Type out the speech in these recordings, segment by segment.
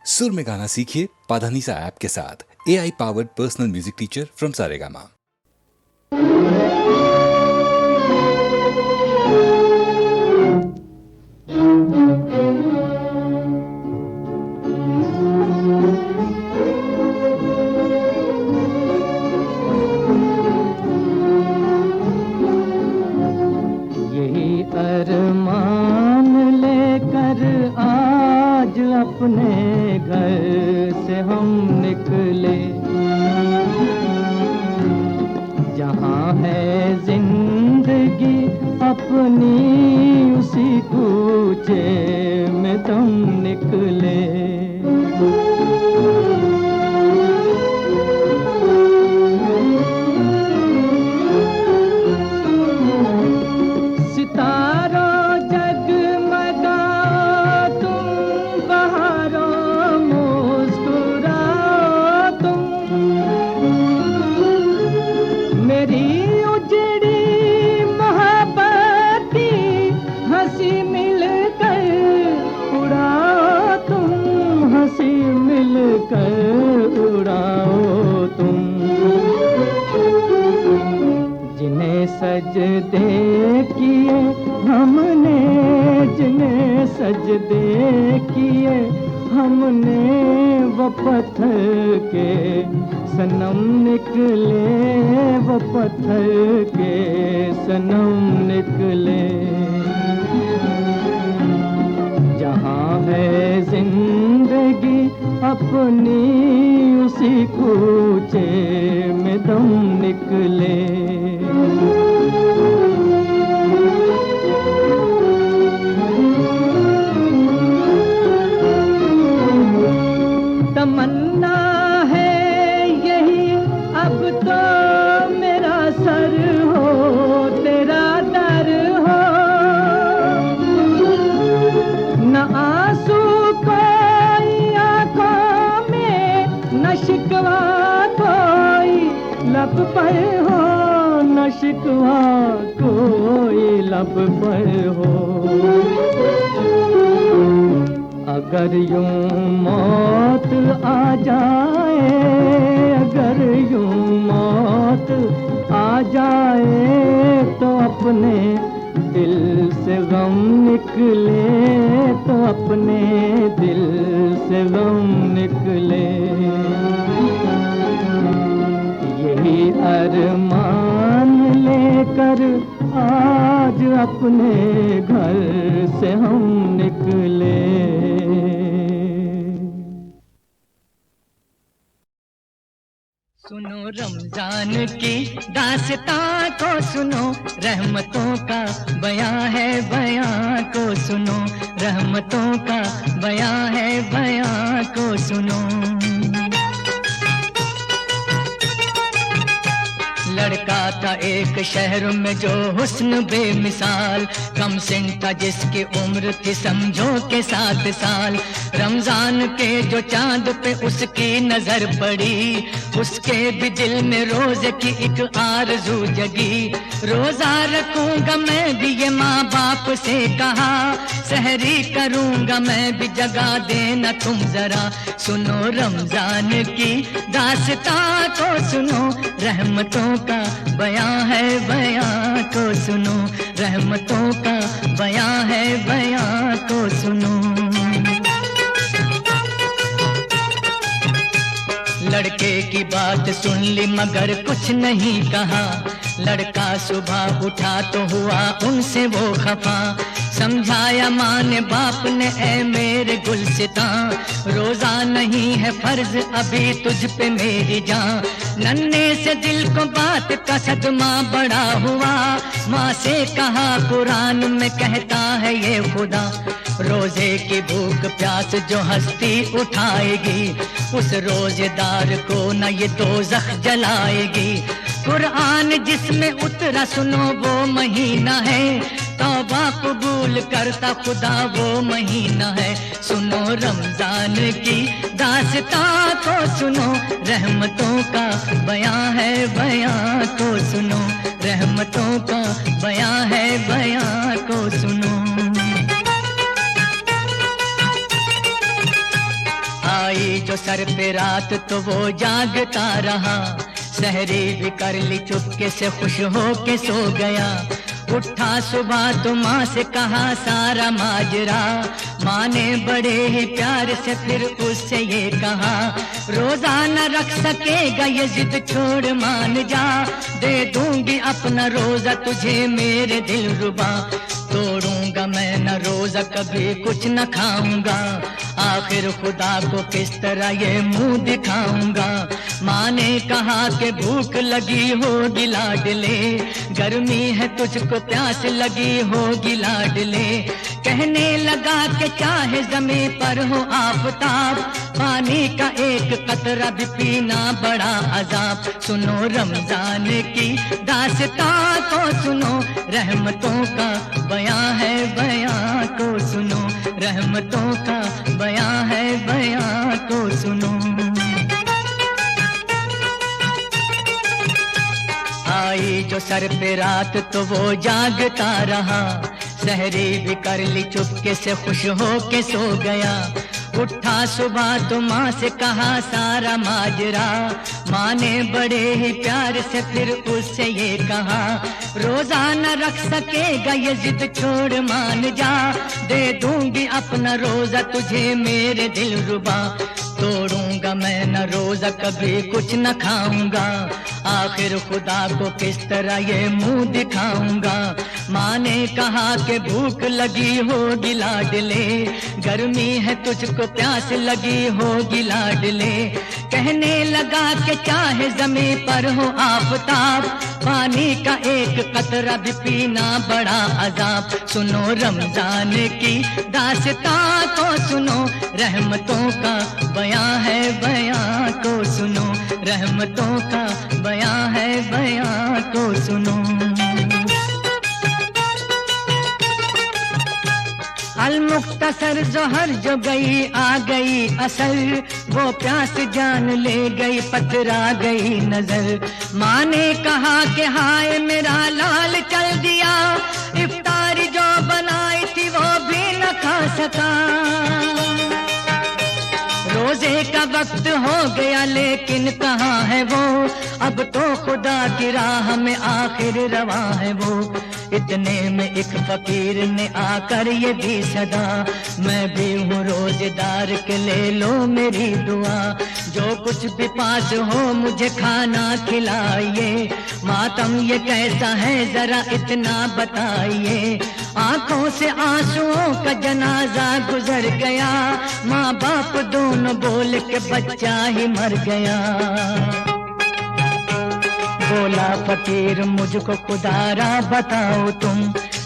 सुर में गाना सीखिए पाधानीसा ऐप के साथ। AI powered personal music teacher from Saregama. यही अरमान लेकर आज अपने घर से हम निकले, जहाँ है जिंदगी अपनी उसी कूचे में तुम निकले। सितारों जगमगा तुम, बहारों मुस्कुराओ तुम, मेरी उजड़ी मोहब्बत की हंसी मिलकर उड़ाओ तुम, हंसी मिलकर उड़ाओ तुम। जिन्हें सजदे किए हमने, जिन्हें सजदे किए हमने, वो पत्थर के सनम निकले, वो पत्थर के सनम निकले। जहाँ है जिंदगी अपनी उसी कूचे में दम निकले। तमन्ना है यही अब तो मेरा सर हो तेरा दर हो, न आंसू कोई आंखों में, न शिकवा कोई लब पर हो, न शिकवा कोई लब पर हो। अगर यूं मौत आ जाए, अगर यूं मौत आ जाए, तो अपने दिल से गम निकले, तो अपने दिल से गम निकले। यही अरमान लेकर आज अपने घर से हम निकले। सुनो रमजान की दास्तां को सुनो, रहमतों का बयां है बयां को सुनो, रहमतों का बयां है बयां को सुनो। लड़का था एक शहर में जो हुस्न बेमिसाल, कम सिन था जिसकी उम्र थी समझो के 7 साल। रमजान के जो चांद पे उसकी नजर पड़ी, उसके भी दिल में रोजे की एक आरज़ू जगी। रोजा रखूंगा मैं भी ये माँ बाप से कहा, सहरी करूंगा मैं भी जगा देना तुम जरा। सुनो रमजान की दास्तां को सुनो, रहमतों का बयां है बयां को सुनो, रहमतों का बयां है बयां को सुनो। लड़के की बात सुन ली मगर कुछ नहीं कहा, लड़का सुबह उठा तो हुआ उनसे वो खफा। समझाया माँ ने बाप ने ऐ मेरे गुलसितां, रोजा नहीं है फर्ज अभी तुझ पे मेरी जान। नन्हे से दिल को बात का सदमा बड़ा हुआ, माँ से कहा कुरान में कहता है ये खुदा, रोजे की भूख प्यास जो हस्ती उठाएगी, उस रोजेदार को न ये दोज़ख जलाएगी। कुरान जिसमें उतरा सुनो वो महीना है, तौबा कबूल करता खुदा वो महीना है। सुनो रमजान की दास्तां को सुनो, रहमतों का बयां है बयां को सुनो, रहमतों का बयां है बयां को सुनो। आई जो सर पे रात तो वो जागता रहा, सहरी भी कर ली चुपके से खुश हो के सो गया। उठा सुबह तो माँ से कहा सारा माजरा, माँ ने बड़े ही प्यार से फिर उससे ये कहा, रोजाना रख सकेगा ये जिद छोड़ मान जा, दे दूंगी अपना रोजा तुझे मेरे दिल रुबा। तोड़ूंगा मैं न रोजा कभी कुछ न खाऊंगा, आखिर खुदा को किस तरह ये मुंह दिखाऊंगा। माँ ने कहा कि भूख लगी होगी लाडले, गर्मी है तुझको प्यास लगी होगी लाडले, कहने लगा कि चाहे ज़मीं पर हो आफताब, पानी का एक कतरा भी पीना बड़ा अजाब। सुनो रमजान की दास्तां को सुनो, रहमतों का बयां है बयां को सुनो, रहमतों का बयां है बयां को सुनो। आई जो सर पे रात तो वो जागता रहा, सहरी भी कर ली चुपके से खुश हो के सो गया। उठा सुबह तो माँ से कहा सारा माजरा, माँ ने बड़े ही प्यार से फिर उससे ये कहा, रोजाना रख सकेगा ये जिद छोड़ मान जा, दे दूंगी अपना रोजा तुझे मेरे दिल रुबा। तोड़ूंगा मैं न रोजा कभी कुछ न खाऊंगा, आखिर खुदा को किस तरह ये मुंह दिखाऊंगा। माँ ने कहा कि भूख लगी होगी लाडले, गर्मी है तुझको प्यास लगी होगी लाडले, कहने लगा कि चाहे ज़मीं पर हो आफताब, पानी का एक कतरा भी पीना बड़ा अजाब। सुनो रमजान की दास्तां को सुनो, रहमतों का बयां है बयां को सुनो, रहमतों का बयां है बयां को सुनो। अल-मुख्तसर जोहर जो गई आ गई असल, वो प्यास जान ले गई पतरा गई नजर। माँ ने कहा कि हाय मेरा लाल चल दिया, इफ्तारी जो बनाई थी वो भी न खा सका। रोजे का वक्त हो गया लेकिन कहाँ है वो, अब तो खुदा की राह में आखिर रवा है वो। इतने में एक फकीर ने आकर ये भी सदा, मैं भी हूँ रोजेदार के ले लो मेरी दुआ, जो कुछ भी पास हो मुझे खाना खिलाइए। मातम ये कैसा है जरा इतना बताइए, आंखों से आंसुओं का जनाजा गुजर गया, माँ बाप दोनों बोल के बच्चा ही मर गया। बोला फकीर मुझको खुदारा बताओ तुम,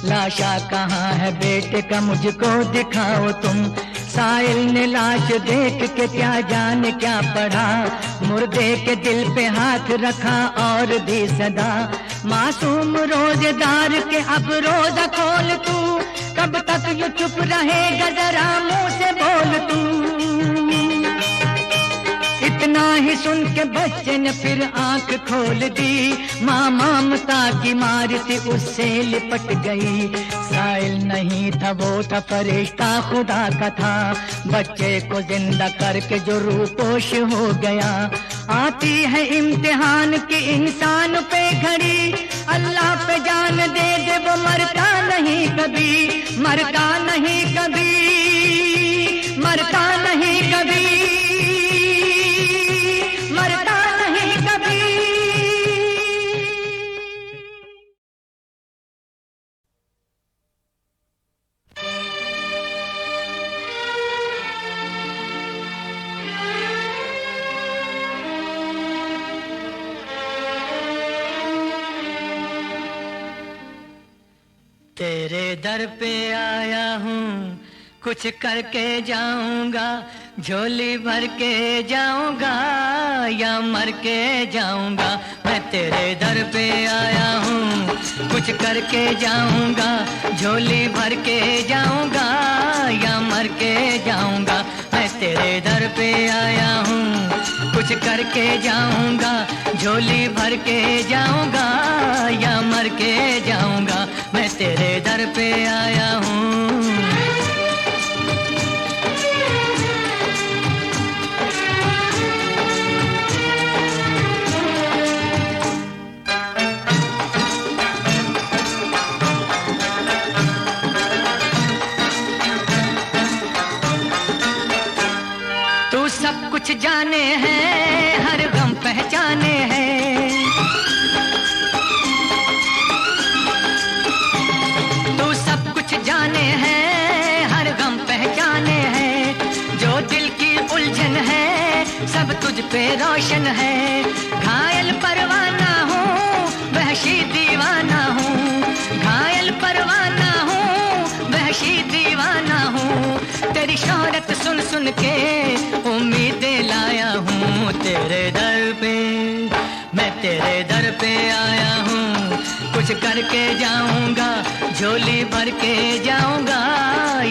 लाशा कहाँ है बेटे का मुझको दिखाओ तुम। साइल ने लाश देख के क्या जाने क्या पढ़ा, मुर्दे के दिल पे हाथ रखा और दी सदा। मासूम रोजेदार के अब रोजा खोल तू, कब तक ये चुप रहेगा जरा मुंह से बोल तू। इतना ही सुन के बच्चे ने फिर आंख खोल दी, माँ ममता की मार से उससे लिपट गई। साइल नहीं था वो था फरिश्ता खुदा का था, बच्चे को जिंदा करके जो रूपोश हो गया। आती है इम्तिहान की इंसान पे घड़ी, अल्लाह पे जान दे दे वो मरता नहीं कभी, मरता नहीं कभी, मरता नहीं कभी, मरता नहीं कभी। तेरे दर पे आया हूँ, कुछ करके जाऊंगा, झोली भर के जाऊंगा या मर के जाऊंगा। मैं तेरे दर पे आया हूँ, कुछ करके जाऊंगा, झोली भर के जाऊंगा या मर के जाऊंगा। मैं तेरे दर पे आया हूँ, कुछ करके जाऊंगा, झोली भर के जाऊंगा या मर के जाऊंगा। मैं तेरे दर पे आया हूँ। सब कुछ जाने हैं, हर गम पहचाने हैं। तू सब कुछ जाने हैं, हर गम पहचाने हैं। जो दिल की उलझन है सब तुझ पे रोशन है। घायल परवाना हूँ, वहशी दीवाना हूँ। घायल परवाना हूँ, वहशी दीवाना हूँ। तेरी शोहरत सुन सुन के उम्मीदें लाया हूँ। तेरे दर पे मैं तेरे दर पे आया हूँ। कुछ करके जाऊंगा, झोली भर के जाऊंगा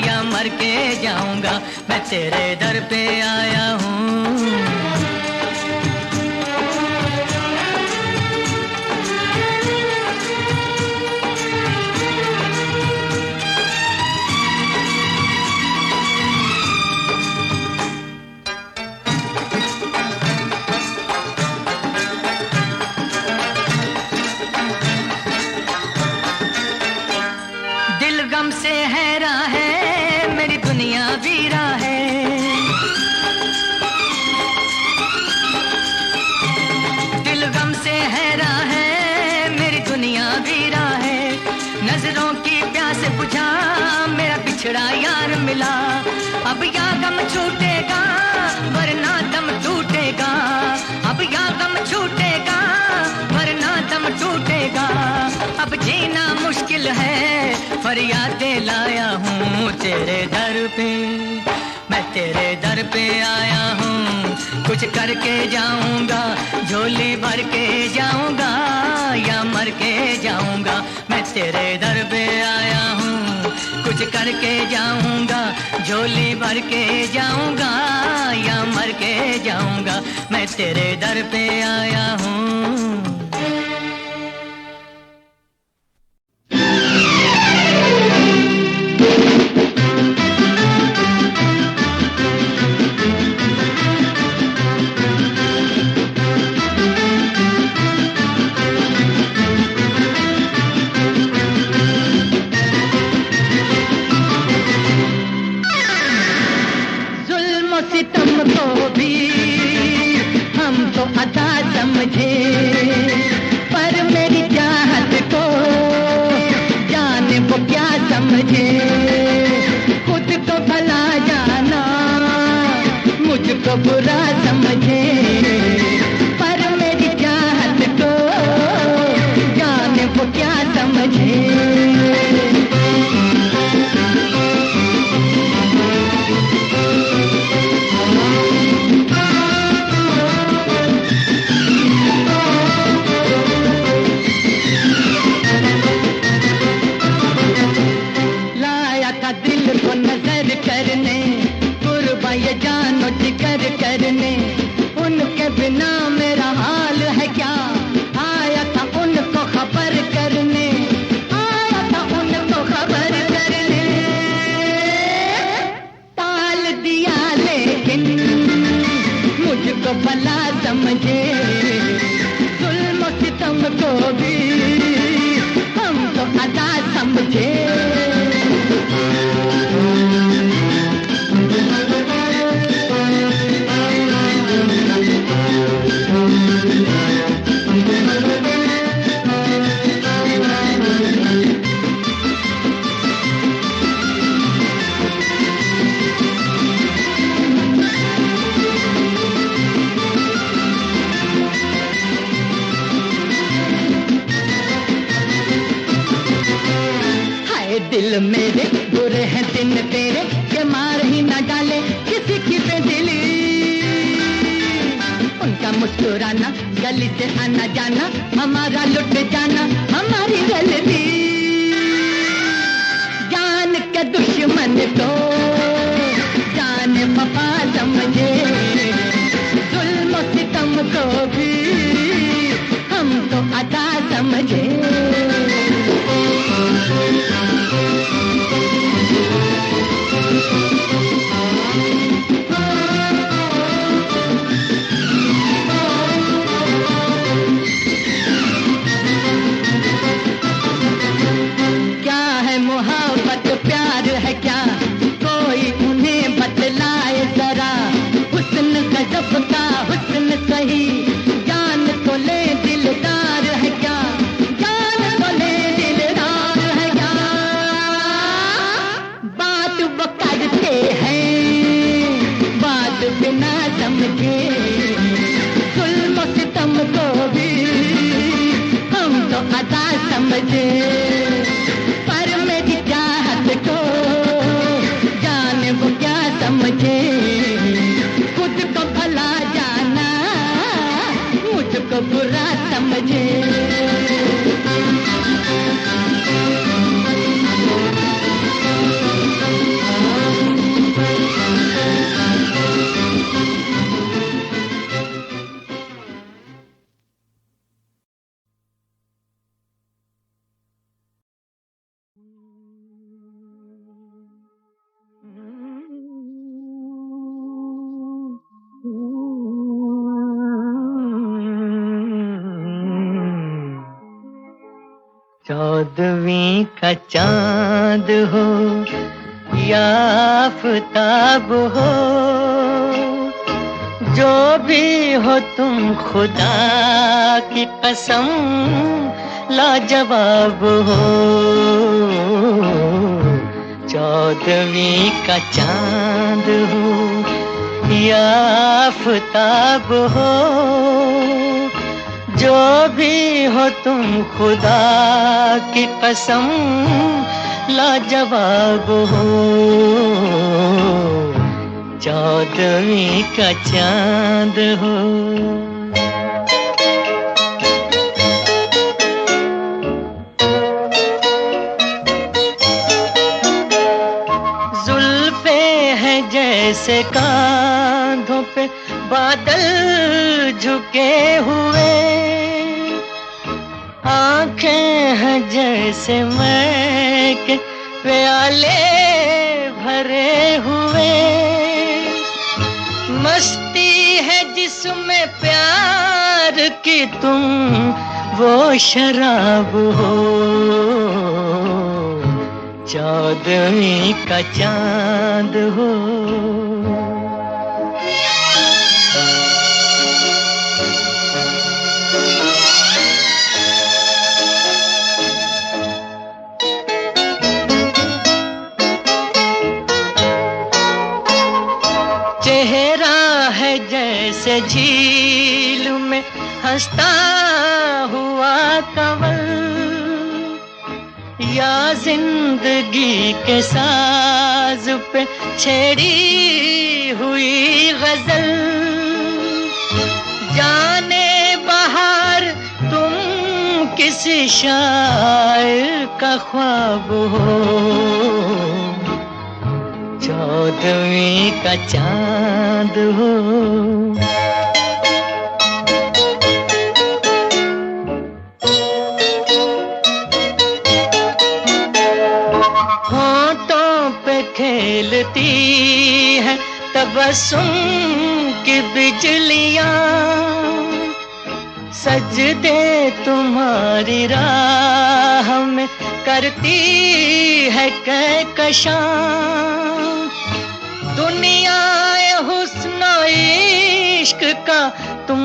या मर के जाऊंगा। मैं तेरे दर पे आया हूँ। गम से हैरा है, मेरी दुनिया वीरा है। दिल गम से हैरा है, मेरी दुनिया वीरा है। नजरों की प्यास बुझा, मेरा बिछड़ा यार मिला। अब या गम छूटेगा वरना दम टूटेगा। अब या गम छूटेगा वरना दम टूटेगा। अब जीना मुश्किल है, फरियादें लाया हूँ तेरे दर पे। मैं तेरे दर पे आया हूँ। कुछ करके जाऊंगा, झोली भर के जाऊंगा या मर के जाऊंगा। मैं तेरे दर पे आया हूँ। कुछ करके जाऊंगा, झोली भर के जाऊंगा या मर के जाऊंगा। मैं तेरे दर पे आया हूँ। बुरा समझे पर मेरी चाहत को जाने वो क्या समझे। लाया था दिल को नजर करने, कुर्बान ये जानो जिगर करने। उनके बिना मेरा हाल है क्या, आया था उनको खबर करने। आया था उनको खबर करने, टाल दिया लेकिन मुझको भला समझे। जुल्म सितम को भी हम तो अदा समझे। दिल मेरे बुरे हैं दिन तेरे, के मार ही न डाले किसी की बेदिली। उनका मुस्कुराना, गली से आना जाना, हमारा लुट जाना हमारी गलती। जान के दुश्मन तो जान वफा समझे। जुल्म सितम को भी हम तो अदा समझे। क्या है मोहब्बत, प्यार है क्या, कोई उन्हें बतलाए जरा। हुस्न समझे, जुल्म सितम को भी हम तो अदा समझे, पर मेरी चाहत को जाने वो क्या समझे, खुद को भला जाना मुझको बुरा समझे। चौदहवीं का चांद हो या आफताब हो, जो भी हो तुम खुदा की कसम लाजवाब हो। चौदहवीं का चांद हो या आफताब हो, जो भी हो तुम खुदा की कसम लाजवाब हो। चौदहवीं का चांद हो। जुल्फे हैं जैसे कांधों पे बादल झुके हुए, आंखें हैं जैसे मैं के प्याले भरे हुए, मस्ती है जिसमें प्यार की तुम वो शराब हो। चौदहवीं का चांद हो। चेहरा है जैसे झील में हंसता हुआ कंवल, या जिंदगी के साज पे छेड़ी हुई गजल। जाने बहार तुम किसी शायर का ख्वाब हो। चौदहवीं का चांद हो। होंठों पे खेलती है तबस्सुम की बिजलियां, सजदे तुम्हारी राह में करती है कहकशां। दुनिया हुस्न इश्क का तुम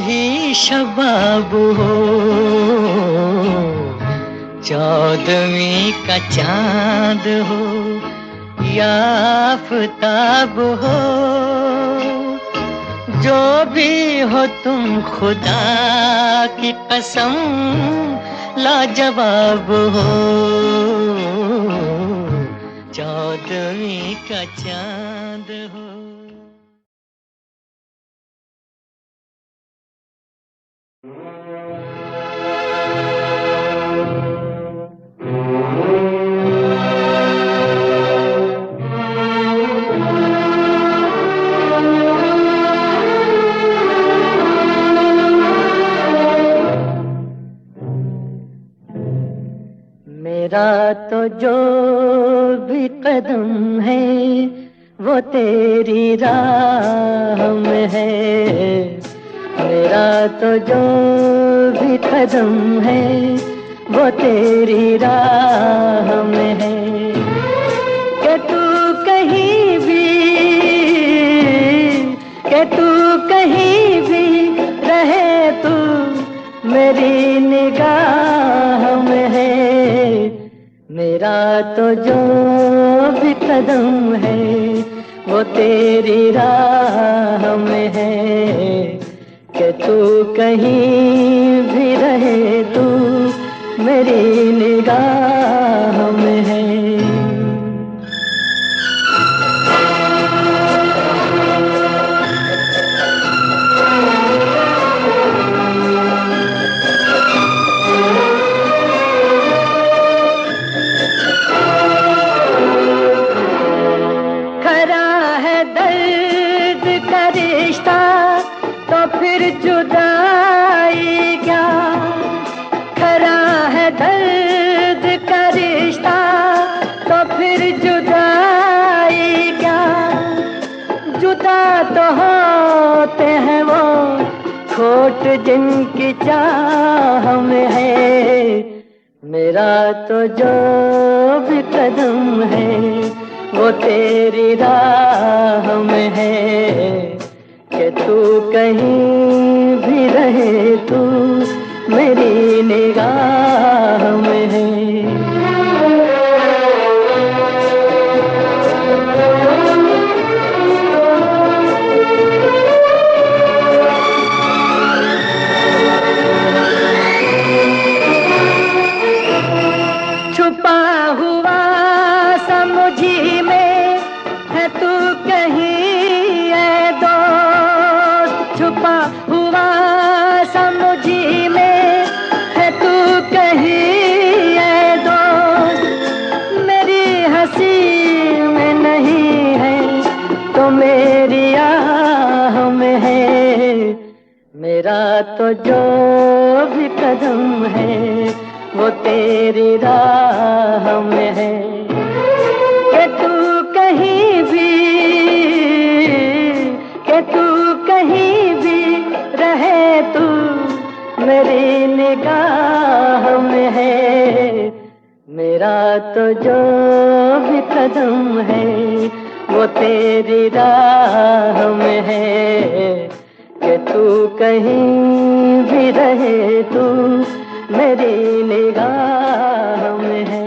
ही शबाब हो। चौदहवीं का चांद हो या आफताब हो, जो भी हो तुम खुदा की कसम लाजवाब हो। चौदहवीं का चांद हो। मेरा तो जो भी कदम है वो तेरी राह में है। मेरा तो जो भी कदम है वो तेरी राह में है। कि तू कहीं भी रहे तू मेरी निगाह में है। मेरा तो जो भी कदम है वो तेरी राह में है। तू कहीं भी रहे तू मेरी निगाह में है। खरा है दर्द का रिश्ता तो फिर जुदाई क्या, खरा है दर्द का रिश्ता तो फिर जुदाई क्या, जुदा तो होते हैं वो खोट जिनकी चाह में है। मेरा तो जो भी कदम है वो तेरी राह में है, कि तू कहीं भी रहे तू मेरी निगाह में है। छुपा हुआ समुझी में है तू कहीं ऐ दोस्त, छुपा हुआ समुझी में है तू कहीं ऐ दोस्त। मेरी हंसी में नहीं है तो मेरी आह में है। मेरा तो जो भी कदम है वो तेरी राह में है, कि तू कहीं भी, कि तू कहीं भी रहे तू मेरी निगाह में है। मेरा तो जो भी कदम है वो तेरी राह में है, कि तू कहीं भी रहे तू मेरी निगाह में है।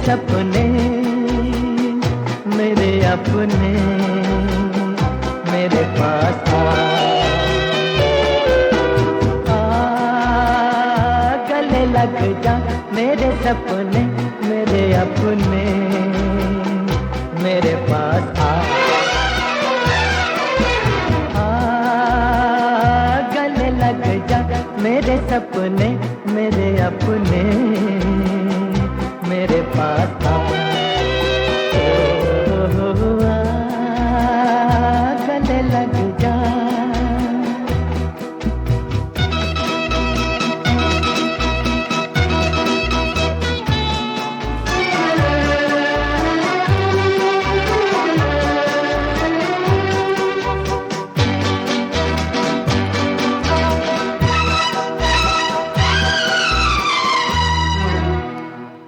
सपने मेरे अपने मेरे पास गले लग जा, मेरे सपने मेरे अपने मेरे पास गले लग जा, मेरे सपने मेरे अपने मेरे पास गले लग जा।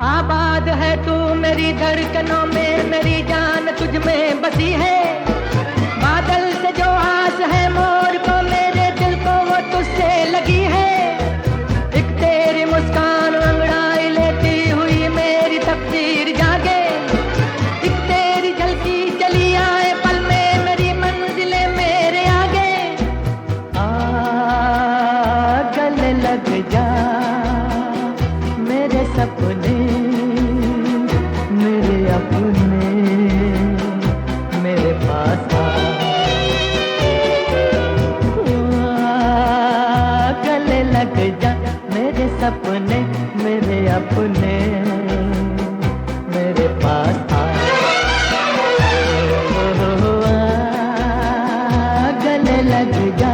आबाद है तू मेरी धड़कनों में, मेरी जान तुझ में बसी है। बादल से जो आस है मोर को, मेरे दिल को वो तुझसे लगी है। एक तेरी मुस्कान अंगड़ाई लेती हुई मेरी तकदीर जागे, एक तेरी झलकी चली आए पल में मेरी मंजिलें मेरे आगे। गले लग जा, मेरे सपने मेरे अपने मेरे पास गले लग जा, मेरे सपने मेरे अपने मेरे पास गले लग जा।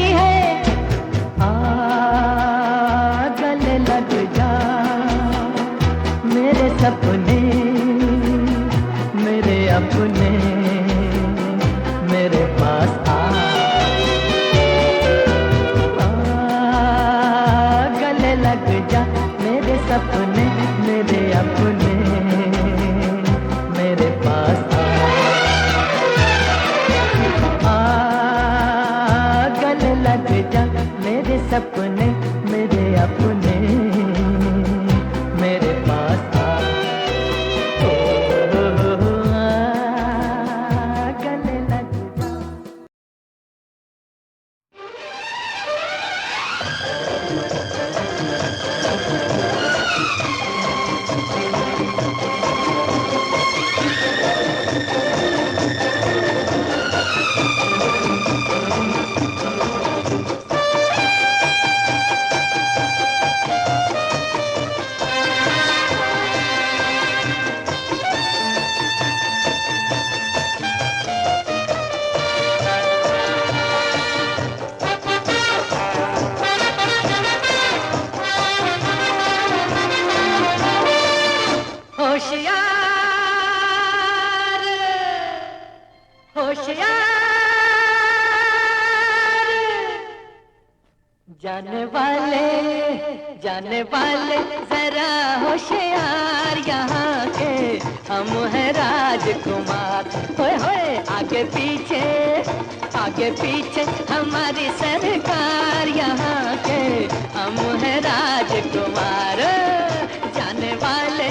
रही है, आ गले लग जा। मेरे सपने मेरे अपने मेरे पास गले लग जा। मेरे सपने मेरे अपने मेरे पास गले लग जा। मेरे सपने मेरे अपने मेरे पास गले लग जा। होशियार होशियार, जाने वाले जरा होशियार, यहाँ के हम हैं राजकुमार। होए होए आगे पीछे हमारी सरकार, यहाँ के हम हैं राजकुमार। जाने वाले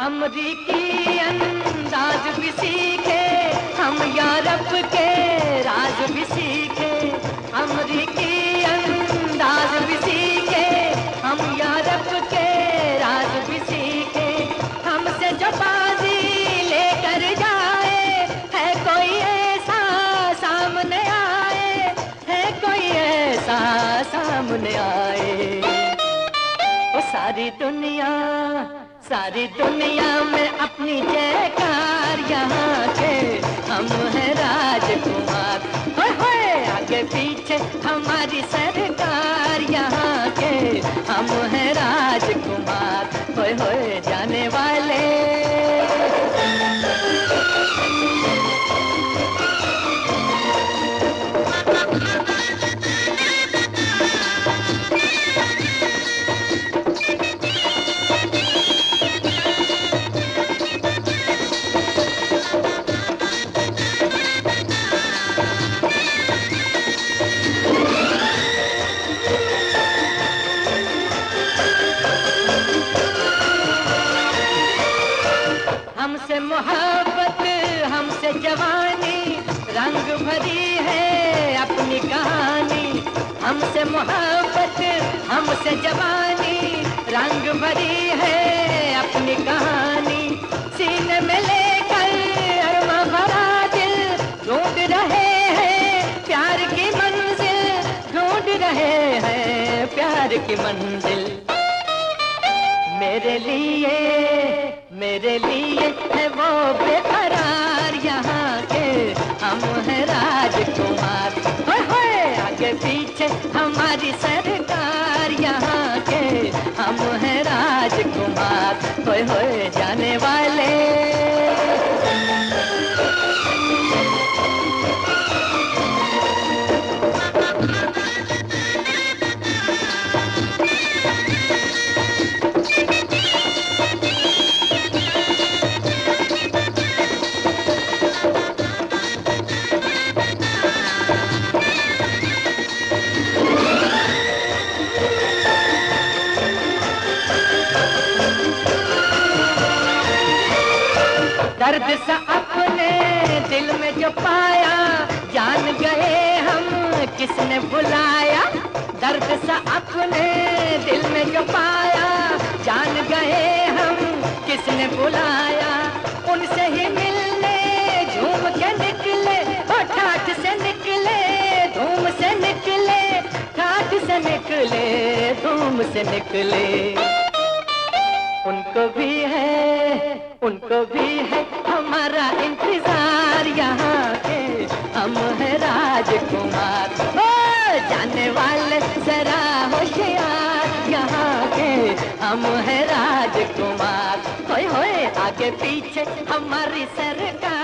अमरीकी अंदाज भी सीखे, हम यूरोप के राज भी सीखे। अमरीकी अंदाज भी सीखे, हम यूरोप के राज भी सीखे। हमसे जो बाजी लेकर जाए, है कोई ऐसा सामने आए, है कोई ऐसा सामने आए। वो सारी दुनिया में अपनी जयकार, यहाँ के हम हैं राजकुमार। होए होए आगे पीछे हमारी सरकार, यहाँ के हम हैं राजकुमार। होए होए जाने वाले हमसे मोहब्बत हमसे जवानी, रंग भरी है अपनी कहानी। हमसे मोहब्बत हमसे जवानी, रंग भरी है अपनी कहानी। सीने में लेकर अरमा भरा दिल, ढूंढ रहे हैं प्यार की मंजिल, ढूंढ रहे हैं प्यार की मंजिल। मेरे लिए है वो बेकरार, यहाँ के हम हैं राजकुमार। होए होए आगे पीछे हमारी सरकार, यहाँ के हम हैं राजकुमार। होए होए जाने वाले में जो पाया जान गए हम किसने बुलाया, दर्द सा अपने दिल में जो पाया जान गए हम किसने बुलाया। उनसे ही मिलने झूम के निकले, और ठाठ से निकले, धूम से निकले, ठाठ से निकले, धूम से निकले। उनको भी है हमारा इंतजार, यहाँ के हम है राजकुमार। ओ जाने वाले जरा होशियार, यहाँ के हम है राजकुमार। होए होए आगे पीछे हमारी सरकार।